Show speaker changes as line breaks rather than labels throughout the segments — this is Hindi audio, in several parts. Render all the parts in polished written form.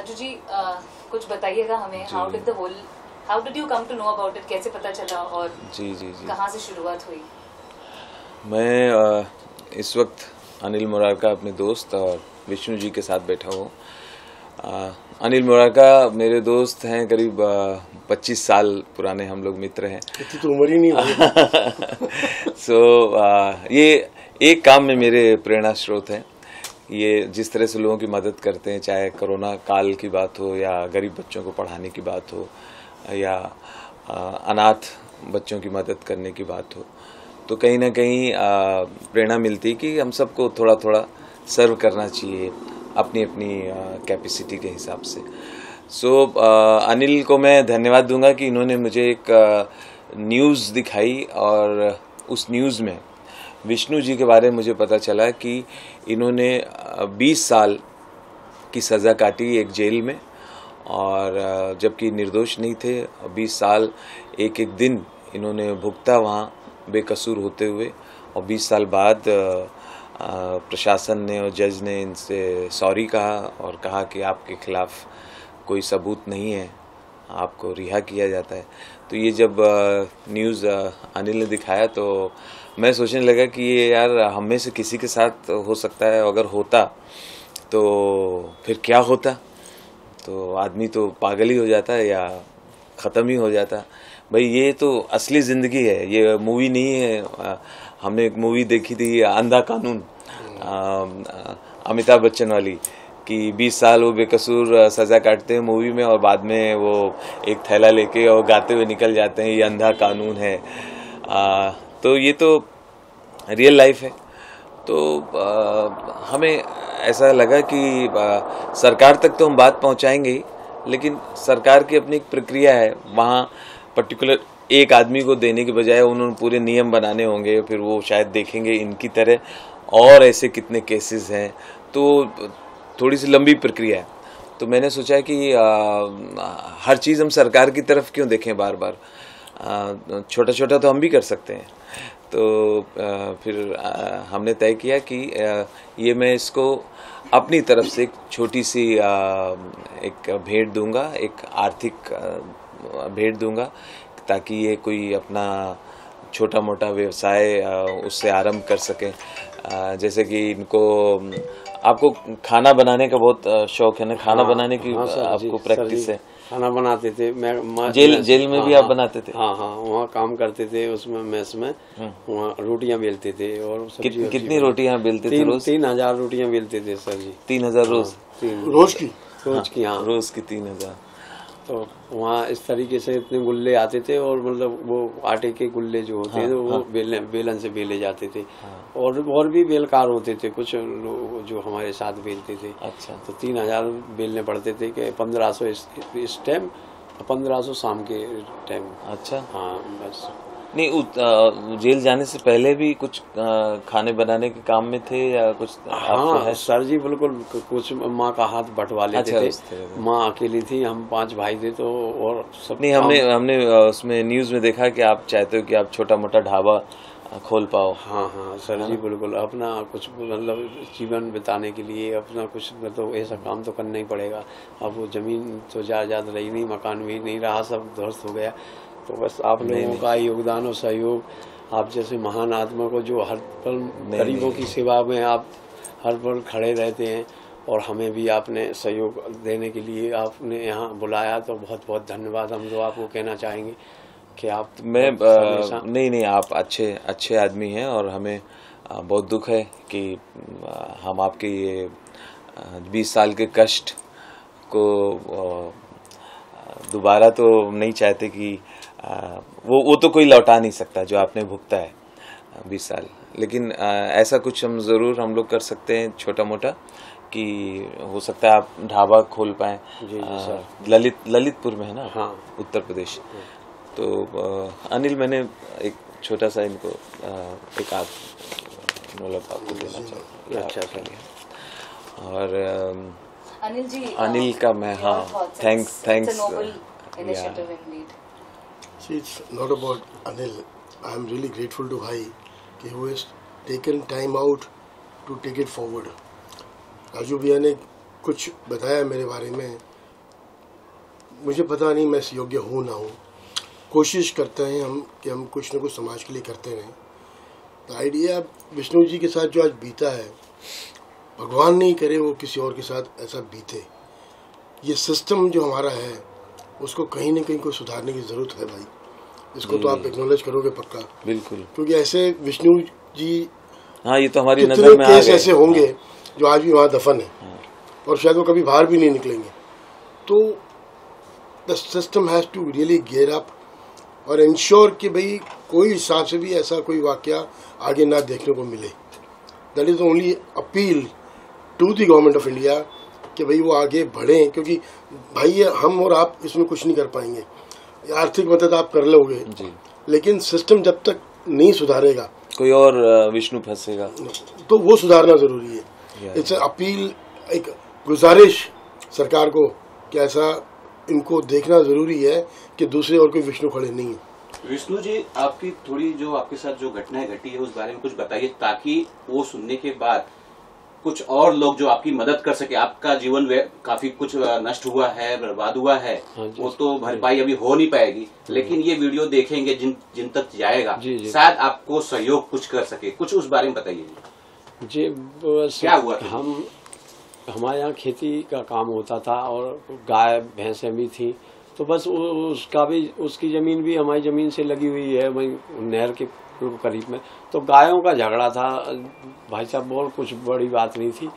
राजू जी कुछ बताइएगा हमें, how did you come to know about it, कैसे पता चला और
जी
कहाँ से शुरुआत हुई?
मैं इस वक्त अनिल मुरारका अपने दोस्त और विष्णु जी के साथ बैठा हूँ। अनिल मुरारका मेरे दोस्त हैं, करीब 25 साल पुराने हम लोग मित्र हैं।
इतनी तो उम्र ही नहीं होगी।
ये एक काम में मेरे प्रेरणा स्रोत हैं। ये जिस तरह से लोगों की मदद करते हैं, चाहे कोरोना काल की बात हो या गरीब बच्चों को पढ़ाने की बात हो या अनाथ बच्चों की मदद करने की बात हो, तो कहीं ना कहीं प्रेरणा मिलती कि हम सबको थोड़ा थोड़ा सर्व करना चाहिए अपनी अपनी कैपेसिटी के हिसाब से। अनिल को मैं धन्यवाद दूंगा कि इन्होंने मुझे एक न्यूज़ दिखाई और उस न्यूज़ में विष्णु जी के बारे में मुझे पता चला कि इन्होंने 20 साल की सज़ा काटी एक जेल में, और जबकि निर्दोष नहीं थे। 20 साल एक एक दिन इन्होंने भुगता वहाँ बेकसूर होते हुए, और 20 साल बाद प्रशासन ने और जज ने इनसे सॉरी कहा और कहा कि आपके खिलाफ कोई सबूत नहीं है, आपको रिहा किया जाता है। तो ये जब न्यूज़ अनिल ने दिखाया तो मैं सोचने लगा कि ये यार हम में से किसी के साथ हो सकता है, अगर होता तो फिर क्या होता, तो आदमी तो पागल ही हो जाता है या ख़त्म ही हो जाता। भाई ये तो असली ज़िंदगी है, ये मूवी नहीं है। हमने एक मूवी देखी थी अंधा कानून, अमिताभ बच्चन वाली, कि 20 साल वो बेकसूर सज़ा काटते हैं मूवी में और बाद में वो एक थैला लेके और गाते हुए निकल जाते हैं, ये अंधा कानून है। तो ये तो रियल लाइफ है। तो हमें ऐसा लगा कि सरकार तक तो हम बात पहुंचाएंगे ही, लेकिन सरकार की अपनी एक प्रक्रिया है, वहाँ पर्टिकुलर एक आदमी को देने के बजाय उन्होंने पूरे नियम बनाने होंगे, फिर वो शायद देखेंगे इनकी तरह और ऐसे कितने केसेस हैं, तो थोड़ी सी लंबी प्रक्रिया है। तो मैंने सोचा कि हर चीज़ हम सरकार की तरफ क्यों देखें बार बार, छोटा छोटा तो हम भी कर सकते हैं। तो फिर हमने तय किया कि ये मैं इसको अपनी तरफ से एक छोटी सी एक भेंट दूंगा, एक आर्थिक भेंट दूंगा, ताकि ये कोई अपना छोटा मोटा व्यवसाय उससे आरंभ कर सकें। जैसे कि इनको, आपको खाना बनाने का बहुत शौक है ना, खाना बनाने की आपको प्रैक्टिस है?
खाना बनाते थे, मैं
जेल में भी आप बनाते थे?
हाँ, वहाँ काम करते थे, उसमें मेस में वहाँ रोटियां बेलते थे। और
कितनी रोटियां बेलते थे रोज?
3000 रोटियां बेलते थे सर जी।
3000 रोज?
रोज की हाँ,
रोज की 3000।
तो वहाँ इस तरीके से इतने गुल्ले आते थे, और मतलब वो आटे के गुल्ले जो होते थे वो बेलन से बेले जाते थे। और भी बेलकार होते थे कुछ लोग जो हमारे साथ बेलते थे।
अच्छा।
तो 3000 बेलने पड़ते थे कि 1500 इस टाइम, 1500 शाम के टाइम।
अच्छा।
हाँ बस।
नहीं, जेल जाने से पहले भी कुछ खाने बनाने के काम में थे या कुछ?
हाँ सर जी, बिल्कुल। कुछ माँ का हाथ बंटवा लेते थे। माँ अकेली थी, हम 5 भाई थे, तो और सब
नहीं, हमने उसमें न्यूज़ में देखा कि आप चाहते हो कि आप छोटा मोटा ढाबा खोल पाओ।
हाँ सर जी, बिल्कुल। अपना कुछ मतलब जीवन बिताने के लिए अपना कुछ मतलब ऐसा काम तो करना ही पड़ेगा। अब वो जमीन तो ज़्यादा रही नहीं, मकान भी नहीं रहा, सब ध्वस्त हो गया। तो बस आप लोगों का योगदान और सहयोग, आप जैसे महान आत्मा को जो हर पल गरीबों की सेवा में आप हर पल खड़े रहते हैं, और हमें भी आपने सहयोग देने के लिए आपने यहाँ बुलाया, तो बहुत बहुत धन्यवाद हम तो आपको कहना चाहेंगे कि आप
नहीं, आप अच्छे आदमी हैं, और हमें बहुत दुख है कि हम आपके ये 20 साल के कष्ट को दोबारा तो नहीं चाहते कि वो तो कोई लौटा नहीं सकता जो आपने भुगता है 20 साल, लेकिन ऐसा कुछ हम लोग कर सकते हैं छोटा मोटा, कि हो सकता है आप ढाबा खोल पाएं।
जी सर।
ललितपुर में है ना?
हाँ,
उत्तर प्रदेश। तो अनिल, मैंने एक छोटा सा इनको एक आपको देना चाहूँगा।
अच्छा।
और
अनिल जी,
अनिल का मैं thanks.
See, it's not about Anil. I am really grateful to Bhai who has taken time out to take it forward. Raju भैया ने कुछ बताया मेरे बारे में
मुझे पता नहीं मैं इस योग्य हूँ ना हूँ। कोशिश करते हैं हम कि हम कुछ न कुछ समाज के लिए करते रहें। तो आइडिया विष्णु जी के साथ जो आज बीता है, भगवान नहीं करे वो किसी और के साथ ऐसा बीते। ये सिस्टम जो हमारा है उसको कहीं ना कहीं कोई सुधारने की ज़रूरत है भाई। इसको तो आप एक्नॉलेज करोगे पक्का।
बिल्कुल,
क्योंकि ऐसे विष्णु जी,
हाँ, ये तो हमारी
कितने
नजर में आ
केस
गए।
ऐसे होंगे जो आज भी वहाँ दफन है और शायद वो कभी बाहर भी नहीं निकलेंगे। तो the system has to really gear up और इंश्योर कि भाई कोई हिसाब से भी ऐसा कोई वाकया आगे ना देखने को मिले। That is only appeal to the government of India कि भाई वो आगे बढ़ें, क्योंकि भाई ये हम और आप इसमें कुछ नहीं कर पाएंगे। आर्थिक मदद आप कर लोगे
जी,
लेकिन सिस्टम जब तक नहीं सुधारेगा
कोई और विष्णु फंसेगा।
तो वो सुधारना जरूरी है। इट्स अपील, एक गुजारिश सरकार को कि ऐसा इनको देखना जरूरी है कि दूसरे और कोई विष्णु खड़े नहीं है।
विष्णु जी, आपकी थोड़ी जो आपके साथ जो घटनाएं घटी है उस बारे में कुछ बताइए, ताकि वो सुनने के बाद कुछ और लोग जो आपकी मदद कर सके। आपका जीवन काफी कुछ नष्ट हुआ है, बर्बाद हुआ है, वो तो भरपाई अभी हो नहीं पाएगी, लेकिन ये वीडियो देखेंगे जिन तक जाएगा, शायद आपको सहयोग कुछ कर सके। कुछ उस बारे में बताइए
जी।
क्या हुआ था?
हमारे यहाँ खेती का काम होता था और गाय भैंसें भी थी, तो बस उसकी जमीन भी हमारी जमीन से लगी हुई है, वहीं नहर के करीब में। तो गायों का झगड़ा था भाई साहब, और कुछ बड़ी बात नहीं थी।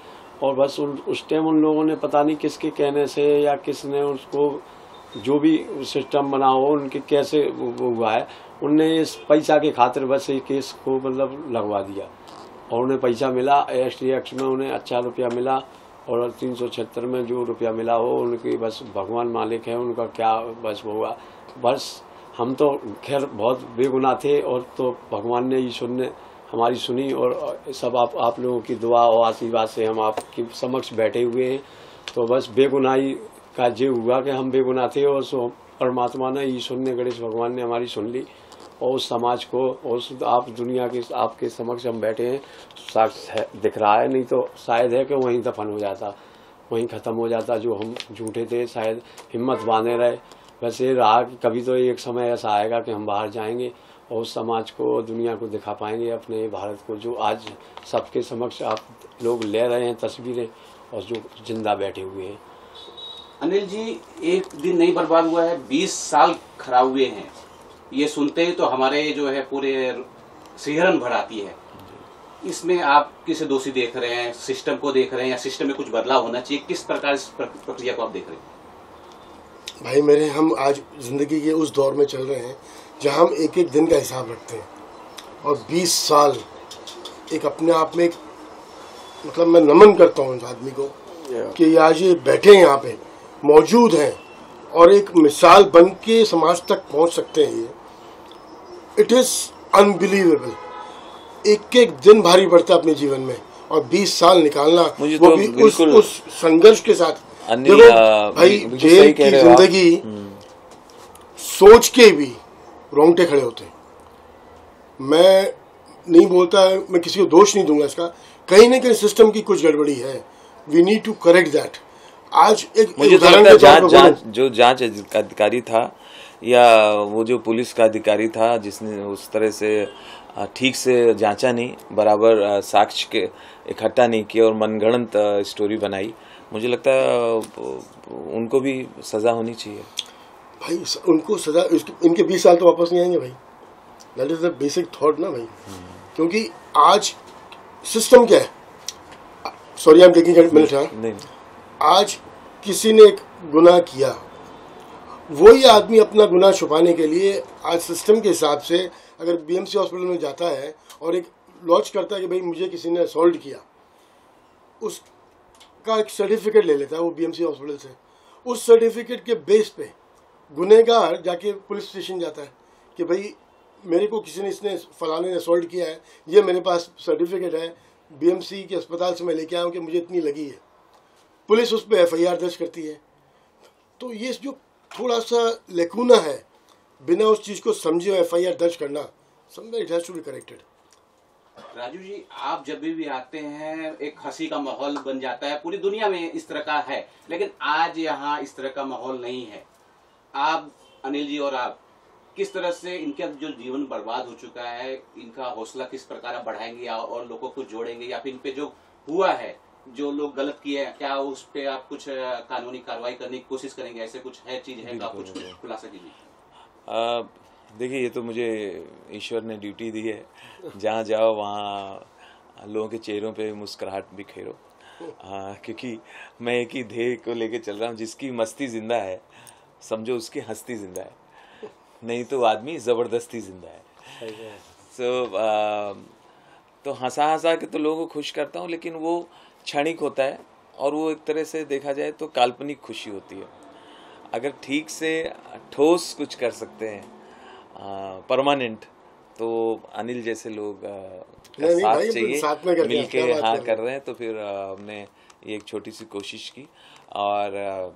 और बस उस टाइम उन लोगों ने पता नहीं किसके कहने से या किसने उसको जो भी सिस्टम बना हो उनके कैसे वो हुआ है, उनने इस पैसा के खातिर बस ये केस को मतलब लगवा दिया और उन्हें पैसा मिला। STX में उन्हें अच्छा रुपया मिला और 376 में जो रुपया मिला हो उनकी बस भगवान मालिक है उनका, क्या बस वो हुआ। बस हम तो खैर बहुत बेगुनाह थे और तो भगवान ने ईश्वर ने हमारी सुनी और सब आप लोगों की दुआ और आशीर्वाद से हम आपके समक्ष बैठे हुए हैं। तो बस बेगुनाही का ये हुआ कि हम बेगुनाह थे और सो परमात्मा ने, ईश्वर ने, गणेश भगवान ने हमारी सुन ली और उस समाज को और आप दुनिया के आपके समक्ष हम बैठे हैं, साक्ष्य दिख रहा है। नहीं तो शायद है कि वहीं दफन हो जाता, वहीं ख़त्म हो जाता। जो हम झूठे थे शायद हिम्मत बांधे रहे। वैसे रहा कि कभी तो एक समय ऐसा आएगा कि हम बाहर जाएंगे और उस समाज को, दुनिया को दिखा पाएंगे, अपने भारत को, जो आज सबके समक्ष आप लोग ले रहे हैं तस्वीरें और जो जिंदा बैठे हुए हैं।
अनिल जी, एक दिन नहीं बर्बाद हुआ है, 20 साल खराब हुए हैं। ये सुनते ही तो हमारे जो है पूरे सिहरन भर आती है। इसमें आप किसे दोषी देख रहे हैं? सिस्टम को देख रहे हैं या सिस्टम में कुछ बदलाव होना चाहिए? किस प्रकार इस प्रक्रिया को आप देख रहे हैं?
भाई मेरे, हम आज जिंदगी के उस दौर में चल रहे हैं जहां हम एक एक दिन का हिसाब रखते हैं और 20 साल एक अपने आप में एक, मतलब मैं नमन करता हूं इस आदमी को कि आज ये बैठे हैं यहाँ पे मौजूद हैं और एक मिसाल बन के समाज तक पहुंच सकते हैं। ये इट इज अनबिलीवेबल। एक एक दिन भारी पड़ता है अपने जीवन में और 20 साल निकालना, वो
तो
भी उस संघर्ष के साथ। देखो भाई, जेल की जिंदगी सोच के भी रोंगटे खड़े होते हैं। मैं नहीं बोलता, मैं किसी को दोष नहीं दूंगा इसका, कहीं ना कहीं सिस्टम की कुछ गड़बड़ी है। We need to correct that. आज एक उदाहरण के तौर पर
जो जांच अधिकारी था या वो जो पुलिस का अधिकारी था जिसने उस तरह से ठीक से जांचा नहीं, बराबर साक्ष्य के इकट्ठा नहीं किया और मनगढ़ंत स्टोरी बनाई, मुझे लगता है उनको भी सजा होनी चाहिए।
भाई उनको सजा, इनके 20 साल तो वापस नहीं आएंगे भाई। That is the basic thought ना भाई। क्योंकि आज सिस्टम क्या है, sorry I am taking a minute, आज किसी ने एक गुनाह किया, वही आदमी अपना गुनाह छुपाने के लिए आज सिस्टम के हिसाब से अगर BMC हॉस्पिटल में जाता है और एक लॉन्च करता है कि भाई मुझे किसी ने असॉल्ट किया, उसका एक सर्टिफिकेट ले लेता है वो BMC हॉस्पिटल से। उस सर्टिफिकेट के बेस पे गुनहगार जाके पुलिस स्टेशन जाता है कि भाई मेरे को किसी ने, इसने फलाने ने असॉल्ट किया है, ये मेरे पास सर्टिफिकेट है, BMC के अस्पताल से मैं लेके आया हूँ कि मुझे इतनी लगी है। पुलिस उस पर FIR दर्ज करती है। तो ये जो थोड़ा सा लेकुना है, बिना उस चीज़ को समझे FIR दर्ज करना, somewhere it has to be corrected.
Raju ji, आप जब भी आते हैं एक हंसी का माहौल बन जाता है, पूरी दुनिया में इस तरह का है, लेकिन आज यहाँ इस तरह का माहौल नहीं है। आप अनिल जी और आप किस तरह से इनका जो जीवन बर्बाद हो चुका है, इनका हौसला किस प्रकार बढ़ाएंगे या और लोगों को जोड़ेंगे, या फिर इन पे जो हुआ है, जो लोग गलत किए हैं, क्या उस पे आप कुछ कानूनी कार्रवाई करने की कोशिश करेंगे? ऐसे कुछ है चीज है तो आप कुछ खुलासा कीजिए।
देखिए, ये तो मुझे ईश्वर ने ड्यूटी दी है, जहाँ जाओ वहाँ लोगों के चेहरों पे मुस्कुराहट बिखेरो, क्योंकि मैं एक ही ध्येय को लेके चल रहा हूँ, जिसकी मस्ती जिंदा है समझो उसकी हस्ती जिंदा है, नहीं तो आदमी जबरदस्ती जिंदा है। तो हंसा हंसा के तो लोगों को खुश करता हूँ, लेकिन वो क्षणिक होता है और वो एक तरह से देखा जाए तो काल्पनिक खुशी होती है। अगर ठीक से ठोस कुछ कर सकते हैं परमानेंट, तो अनिल जैसे लोग का साथ चाहिए, मिलके हाँ कर रहे हैं, तो फिर हमने ये एक छोटी सी कोशिश की। और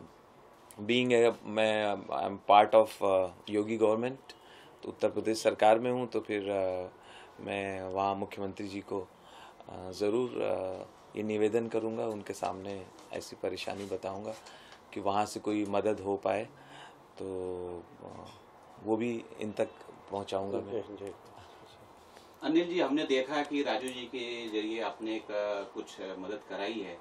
बीइंग मैं I am part of Yogi government, तो उत्तर प्रदेश सरकार में हूँ, तो फिर मैं वहाँ मुख्यमंत्री जी को ज़रूर ये निवेदन करूँगा, उनके सामने ऐसी परेशानी बताऊँगा कि वहाँ से कोई मदद हो पाए, तो वो भी इन तक पहुँचाऊँगा मैं।
अनिल जी, हमने देखा कि राजू जी के जरिए आपने कुछ मदद कराई है,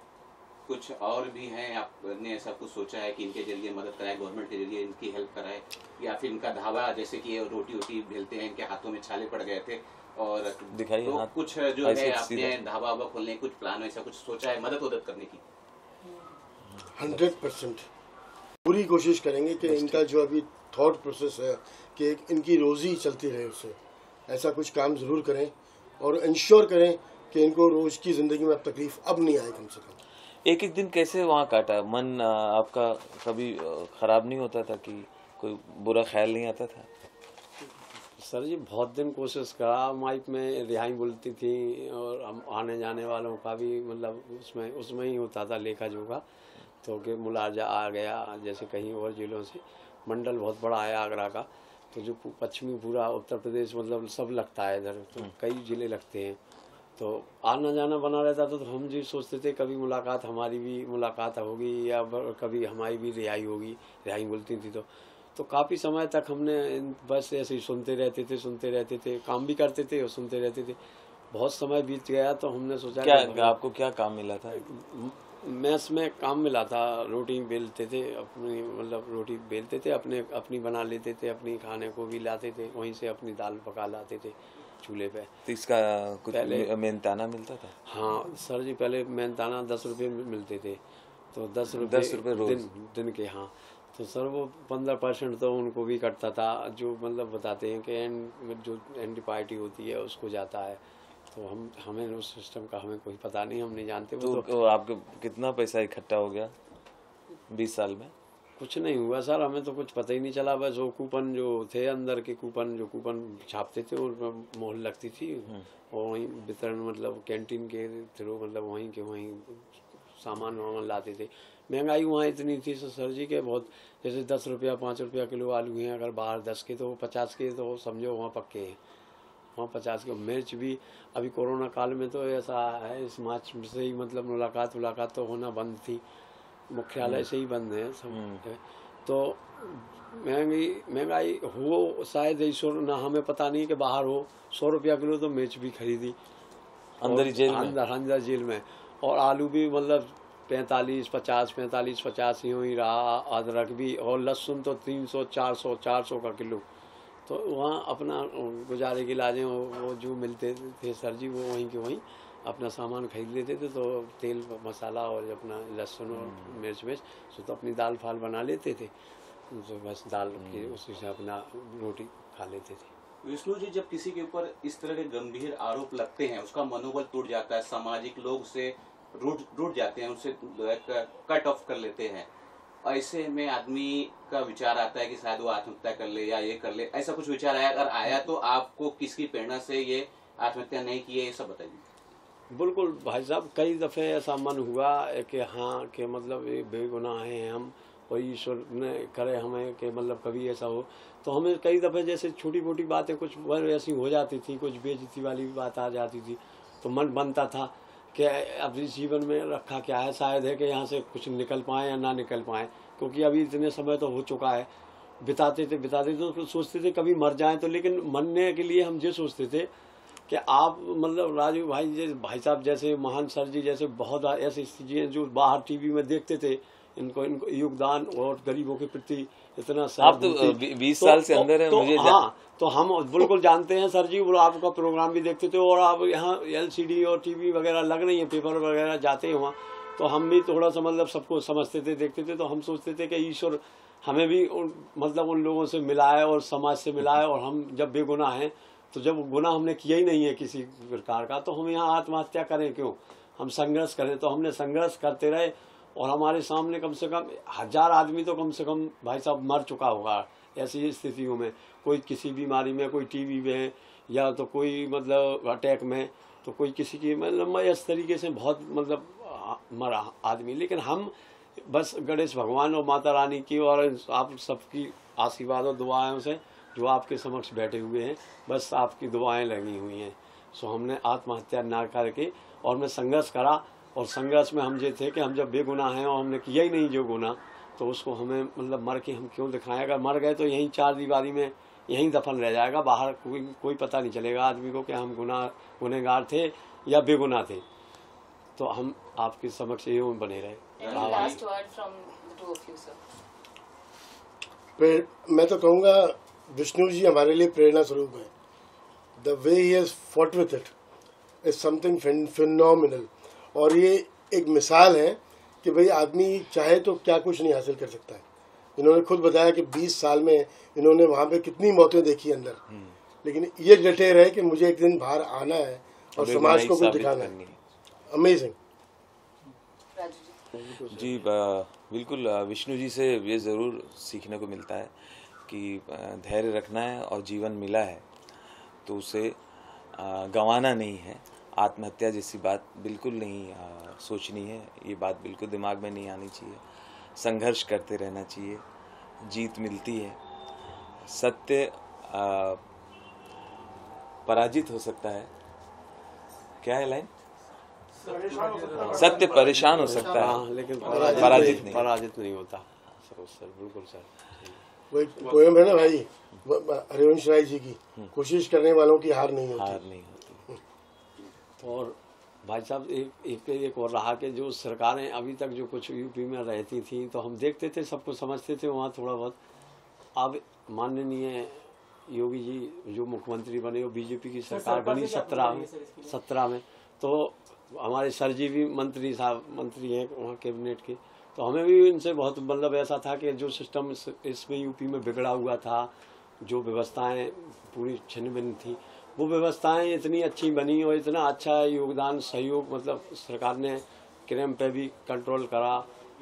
कुछ और भी हैं, आपने ऐसा कुछ सोचा है कि इनके जरिए मदद कराए, गवर्नमेंट के जरिए इनकी हेल्प कराए, या फिर इनका ढाबा, जैसे कि रोटी वोटी बेलते हैं, इनके हाथों में छाले पड़ गए थे, और
दिखाइए
तो कुछ जो है आपने ढाबा वाबा खोलने कुछ प्लान, ऐसा कुछ सोचा है मदद करने की?
100% पूरी कोशिश करेंगे कि इनका जो अभी थॉट प्रोसेस है कि इनकी रोजी चलती रहे, उससे ऐसा कुछ काम ज़रूर करें और इंश्योर करें कि इनको रोज की ज़िंदगी में अब तकलीफ अब नहीं आए कम से कम।
एक एक दिन कैसे वहाँ काटा, मन आपका कभी खराब नहीं होता था कि कोई बुरा ख्याल नहीं आता था?
सर जी, बहुत दिन कोशिश करा, माइक में रिहाई बोलती थी, और हम आने जाने वालों का भी मतलब उसमें ही होता था लेखा जोखा, तो कि मुलाजा आ गया, जैसे कहीं और जिलों से मंडल बहुत बड़ा है आगरा का, तो जो पश्चिमी पूरा उत्तर प्रदेश मतलब सब लगता है इधर, तो कई जिले लगते हैं, तो आना जाना बना रहता था। तो हम जी सोचते थे कभी मुलाकात हमारी भी मुलाकात होगी, या कभी हमारी भी रिहाई होगी, रिहाई बोलती थी। तो काफ़ी समय तक हमने बस ऐसे ही सुनते रहते थे, काम भी करते थे और सुनते रहते थे। बहुत समय बीत गया तो हमने सोचा
क्या आपको क्या काम मिला था?
मैस में काम मिला था, रोटी बेलते थे, अपनी मतलब रोटी बेलते थे, अपनी बना लेते थे, अपनी खाने को भी लाते थे, वहीं से अपनी दाल पका लाते थे चूल्हे पे।
तो इसका कुछ मेहनताना मिलता था?
हाँ सर जी, पहले मेहनताना 10 रुपये मिलते थे, तो 10 रुपये रोज दिन के। हाँ, तो सर वो 15% तो उनको भी कटता था, जो मतलब बताते हैं कि जो एंटी पार्टी होती है उसको जाता है, तो हमें उस सिस्टम का हमें कोई पता नहीं, हम नहीं जानते।
तो आपके कितना पैसा इकट्ठा हो गया 20 साल में?
कुछ नहीं हुआ सर, हमें तो कुछ पता ही नहीं चला। बस वो कूपन जो थे अंदर के कूपन छापते थे, उन मोहर लगती थी, और वहीं वितरण मतलब कैंटीन के थ्रू मतलब वहीं सामान वामान लाते थे। महंगाई वहाँ इतनी थी सर जी के बहुत, जैसे 10 रुपया 5 रुपया किलो आलू हैं, अगर बाहर 10 के तो 50 के, तो समझो वहाँ पक्के हैं, वहाँ 50 के। मिर्च भी अभी कोरोना काल में तो ऐसा है, इस मार्च से ही मतलब मुलाकात तो होना बंद थी, मुख्यालय से ही बंद है सब। तो महंगाई हो शायद ईश्वर ना, हमें पता नहीं कि बाहर हो 100 रुपया किलो तो मिर्च भी खरीदी
अंदर
जेल में, और आलू भी मतलब 45-50 यूँ ही रहा, अदरक भी, और लहसुन तो 300-400 का किलो। तो वहाँ अपना गुजारे के लाजे वो जो मिलते थे सर जी, वो वहीं के वहीं अपना सामान खरीद लेते थे। तो तेल मसाला और अपना लहसुन और मिर्च तो अपनी दाल फाल बना लेते थे, तो बस दाल के उसी से अपना रोटी खा लेते थे।
विष्णु जी, जब किसी के ऊपर इस तरह के गंभीर आरोप लगते हैं, उसका मनोबल टूट जाता है, सामाजिक लोग से रूठ जाते हैं, उससे कट ऑफ कर लेते हैं, ऐसे में आदमी का विचार आता है कि शायद वो आत्महत्या कर ले या ये कर ले, ऐसा कुछ विचार आया? अगर आया तो आपको किसकी प्रेरणा से ये आत्महत्या नहीं की है, ये सब बताइए।
बिल्कुल भाई साहब, कई दफ़े ऐसा मन हुआ कि हाँ कि मतलब ये बेगुनाह हैं हम, और ईश्वर ने करे हमें कि मतलब कभी ऐसा हो। तो हमें कई दफ़े जैसे छोटी मोटी बातें कुछ ऐसी हो जाती थी, कुछ बेइज्जती वाली भी बात आ जाती थी, तो मन बनता था कि अब इस जीवन में रखा क्या है, शायद है कि यहाँ से कुछ निकल पाएँ या ना निकल पाएँ, क्योंकि अभी इतने समय तो हो चुका है, बिताते थे तो सोचते थे कभी मर जाएं तो, लेकिन मरने के लिए हम ये सोचते थे कि आप मतलब राजू भाई जैसे भाई साहब जैसे महान सर जी जैसे बहुत ऐसी चीजें जो बाहर टीवी में देखते थे, इनको योगदान और गरीबों के प्रति इतना
आप तो 20 साल से अंदर है, मुझे
हाँ, तो हम बिल्कुल जानते हैं सर जी, वो आपका प्रोग्राम भी देखते थे और आप यहाँ LCD और टीवी वगैरह लग रही है, पेपर वगैरह जाते हैं वहाँ, तो हम भी थोड़ा सा मतलब सबको समझते थे, देखते थे, तो हम सोचते थे कि ईश्वर हमें भी मतलब उन लोगों से मिलाए और समाज से मिलाए, और हम जब बेगुनाह हैं, तो जब गुनाह हमने किया ही नहीं है किसी प्रकार का, तो हम यहाँ आत्महत्या करें क्यों, हम संघर्ष करें। तो हमने संघर्ष करते रहे और हमारे सामने कम से कम 1000 आदमी तो कम से कम भाई साहब मर चुका होगा ऐसी स्थितियों में, कोई किसी बीमारी में, कोई टीबी में, या तो कोई मतलब अटैक में, तो कोई किसी की मतलब इस तरीके से बहुत मतलब मरा आदमी। लेकिन हम बस गणेश भगवान और माता रानी की और आप सबकी आशीर्वाद और दुआओं से जो आपके समक्ष बैठे हुए हैं, बस आपकी दुआएं लगी हुई हैं, सो हमने आत्महत्या ना करके और मैं संघर्ष करा, और संघर्ष में हम ये थे कि हम जब बेगुनाह हैं और हमने किया ही नहीं जो गुनाह, तो उसको हमें मतलब मर के हम क्यों दिखाएं, अगर मर गए तो यहीं 4 दीवारी में यहीं दफन रह जाएगा, बाहर कोई पता नहीं चलेगा आदमी को कि हम गुनहगार थे या बेगुनाह थे। तो हम आपके समक्ष यूं बने रहे।
Last word from the two of you sir.
मैं तो कहूँगा विष्णु जी हमारे लिए प्रेरणा स्वरूप है। The way he has fought with it is something phenomenal, और ये एक मिसाल है कि भाई आदमी चाहे तो क्या कुछ नहीं हासिल कर सकता है। इन्होंने खुद बताया कि 20 साल में इन्होंने वहाँ पे कितनी मौतें देखी अंदर, लेकिन ये डटे रहे कि मुझे एक दिन बाहर आना है और समाज को कुछ दिखाना है। अमेजिंग।
जी बिल्कुल, विष्णु जी से ये ज़रूर सीखने को मिलता है कि धैर्य रखना है, और जीवन मिला है तो उसे गंवाना नहीं है। आत्महत्या जैसी बात बिल्कुल नहीं सोचनी है, ये बात बिल्कुल दिमाग में नहीं आनी चाहिए। संघर्ष करते रहना चाहिए, जीत मिलती है। सत्य पराजित हो सकता है, क्या है लाइन, सत्य परेशान हो सकता है,
लेकिन
पराजित नहीं
होता। सर बिल्कुल सर,
वही पोएम है ना भाई हरिवंश राय जी की, कोशिश करने वालों की हार नहीं होती।
और भाई साहब एक और रहा कि जो सरकारें अभी तक जो कुछ यूपी में रहती थी, तो हम देखते थे, सबको समझते थे वहाँ थोड़ा बहुत। अब माननीय योगी जी जो मुख्यमंत्री बने, वो बीजेपी की सरकार बनी 17 में, तो हमारे सर जी भी मंत्री हैं वहाँ कैबिनेट के, तो हमें भी इनसे बहुत मतलब ऐसा था कि जो सिस्टम इसमें यूपी में बिगड़ा हुआ था, जो व्यवस्थाएं पूरी छिन्न भिन्न थी, वो व्यवस्थाएं इतनी अच्छी बनी और इतना अच्छा योगदान सहयोग, मतलब सरकार ने क्राइम पे भी कंट्रोल करा,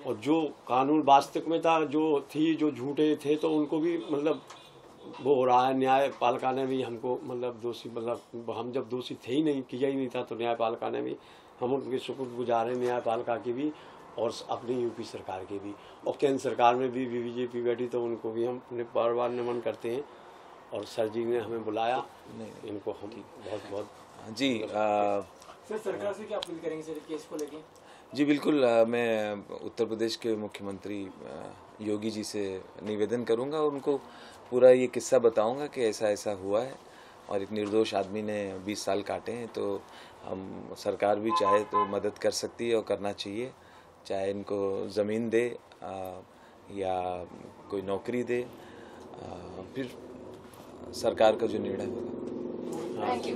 और जो कानून वास्तविक में था, जो थी जो झूठे थे, तो उनको भी मतलब वो हो रहा है। न्यायपालिका ने भी हमको मतलब दोषी, मतलब हम जब दोषी थे ही नहीं, किया ही नहीं था, तो न्यायपालिका ने भी, हम उनके शुक्रगुजार हैं न्यायपालिका की भी और अपनी यूपी सरकार के भी, और केंद्र सरकार में भी बीजेपी बैठी, तो उनको भी हम बार बार नमन करते हैं। और सर जी ने हमें बुलाया, इनको हम बहुत बहुत
जी
सर सरकार से क्या अपील करेंगे सर केस को लेके?
जी बिल्कुल, मैं उत्तर प्रदेश के मुख्यमंत्री योगी जी से निवेदन करूंगा और उनको पूरा ये किस्सा बताऊंगा कि ऐसा ऐसा हुआ है और एक निर्दोष आदमी ने 20 साल काटे हैं, तो हम सरकार भी चाहे तो मदद कर सकती है और करना चाहिए, चाहे इनको ज़मीन दे या कोई नौकरी दे, फिर सरकार का जो निर्णय होगा।
Thank you.